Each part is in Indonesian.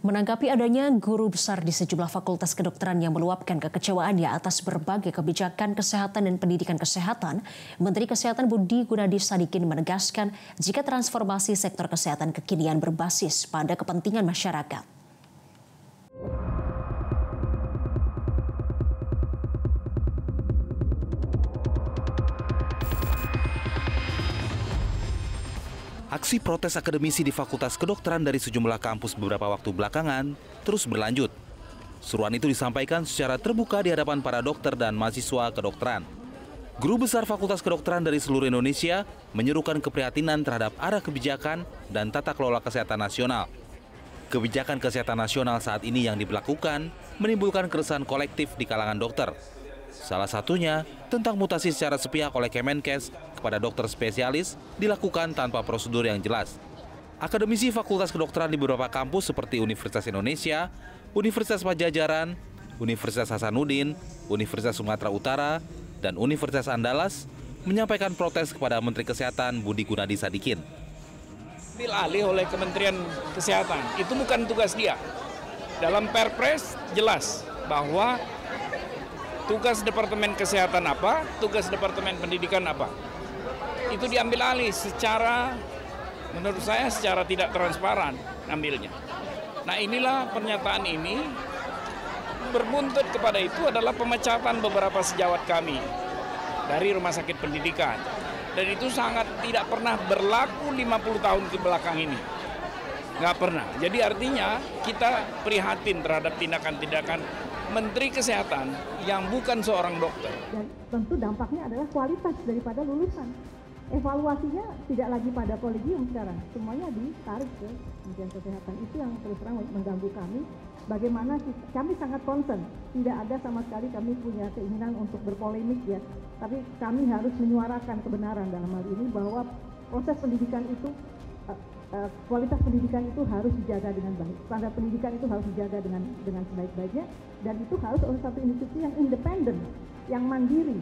Menanggapi adanya guru besar di sejumlah fakultas kedokteran yang meluapkan kekecewaannya atas berbagai kebijakan kesehatan dan pendidikan kesehatan, Menteri Kesehatan Budi Gunadi Sadikin menegaskan jika transformasi sektor kesehatan kekinian berbasis pada kepentingan masyarakat. Aksi protes akademisi di Fakultas Kedokteran dari sejumlah kampus beberapa waktu belakangan terus berlanjut. Seruan itu disampaikan secara terbuka di hadapan para dokter dan mahasiswa kedokteran. Guru besar Fakultas Kedokteran dari seluruh Indonesia menyerukan keprihatinan terhadap arah kebijakan dan tata kelola kesehatan nasional. Kebijakan kesehatan nasional saat ini yang diberlakukan menimbulkan keresahan kolektif di kalangan dokter. Salah satunya tentang mutasi secara sepihak oleh Kemenkes kepada dokter spesialis dilakukan tanpa prosedur yang jelas. Akademisi Fakultas Kedokteran di beberapa kampus seperti Universitas Indonesia, Universitas Padjadjaran, Universitas Hasanuddin, Universitas Sumatera Utara, dan Universitas Andalas menyampaikan protes kepada Menteri Kesehatan Budi Gunadi Sadikin. Ambil alih oleh Kementerian Kesehatan, itu bukan tugas dia. Dalam Perpres jelas bahwa tugas Departemen Kesehatan apa, tugas Departemen Pendidikan apa. Itu diambil alih secara, menurut saya secara tidak transparan ambilnya. Nah inilah pernyataan ini berbuntut kepada itu adalah pemecatan beberapa sejawat kami dari Rumah Sakit Pendidikan. Dan itu sangat tidak pernah berlaku 50 tahun ke belakang ini. Nggak pernah. Jadi artinya kita prihatin terhadap tindakan-tindakan Menteri Kesehatan yang bukan seorang dokter. Dan tentu dampaknya adalah kualitas daripada lulusan. Evaluasinya tidak lagi pada kolegium sekarang, semuanya ditarik ke Kementerian Kesehatan. Itu yang terus terang mengganggu kami. Bagaimana kami sangat concern, tidak ada sama sekali kami punya keinginan untuk berpolemik ya. Tapi kami harus menyuarakan kebenaran dalam hal ini bahwa proses pendidikan itu kualitas pendidikan itu harus dijaga dengan baik. Standar pendidikan itu harus dijaga dengan sebaik-baiknya dan itu harus oleh satu institusi yang independen, yang mandiri.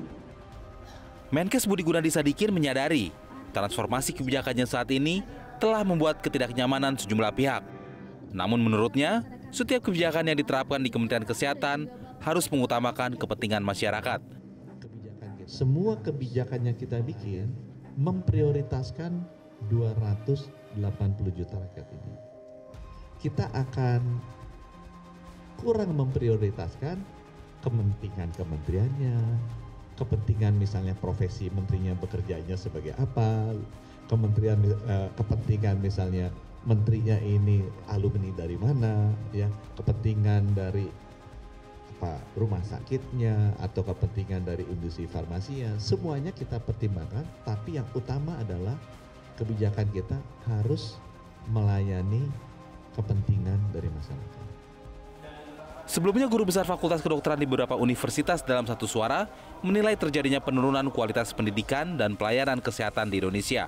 Menkes Budi Gunadi Sadikin menyadari transformasi kebijakannya saat ini telah membuat ketidaknyamanan sejumlah pihak. Namun menurutnya, setiap kebijakan yang diterapkan di Kementerian Kesehatan harus mengutamakan kepentingan masyarakat. Semua kebijakan yang kita bikin memprioritaskan 280 juta rakyat ini. Kita akan kurang memprioritaskan kepentingan kementeriannya, kepentingan misalnya profesi menterinya bekerjanya sebagai apa, kepentingan misalnya menterinya ini alumni dari mana, ya, kepentingan dari rumah sakitnya atau kepentingan dari industri farmasinya, semuanya kita pertimbangkan, tapi yang utama adalah kebijakan kita harus melayani kepentingan dari masyarakat. Sebelumnya, guru besar Fakultas Kedokteran di beberapa universitas dalam satu suara menilai terjadinya penurunan kualitas pendidikan dan pelayanan kesehatan di Indonesia.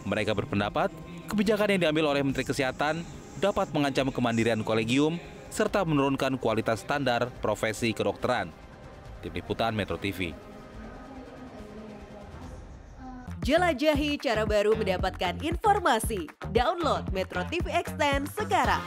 Mereka berpendapat kebijakan yang diambil oleh Menteri Kesehatan dapat mengancam kemandirian kolegium serta menurunkan kualitas standar profesi kedokteran. Tim Liputan Metro TV. Jelajahi cara baru mendapatkan informasi. Download Metro TV Extend sekarang.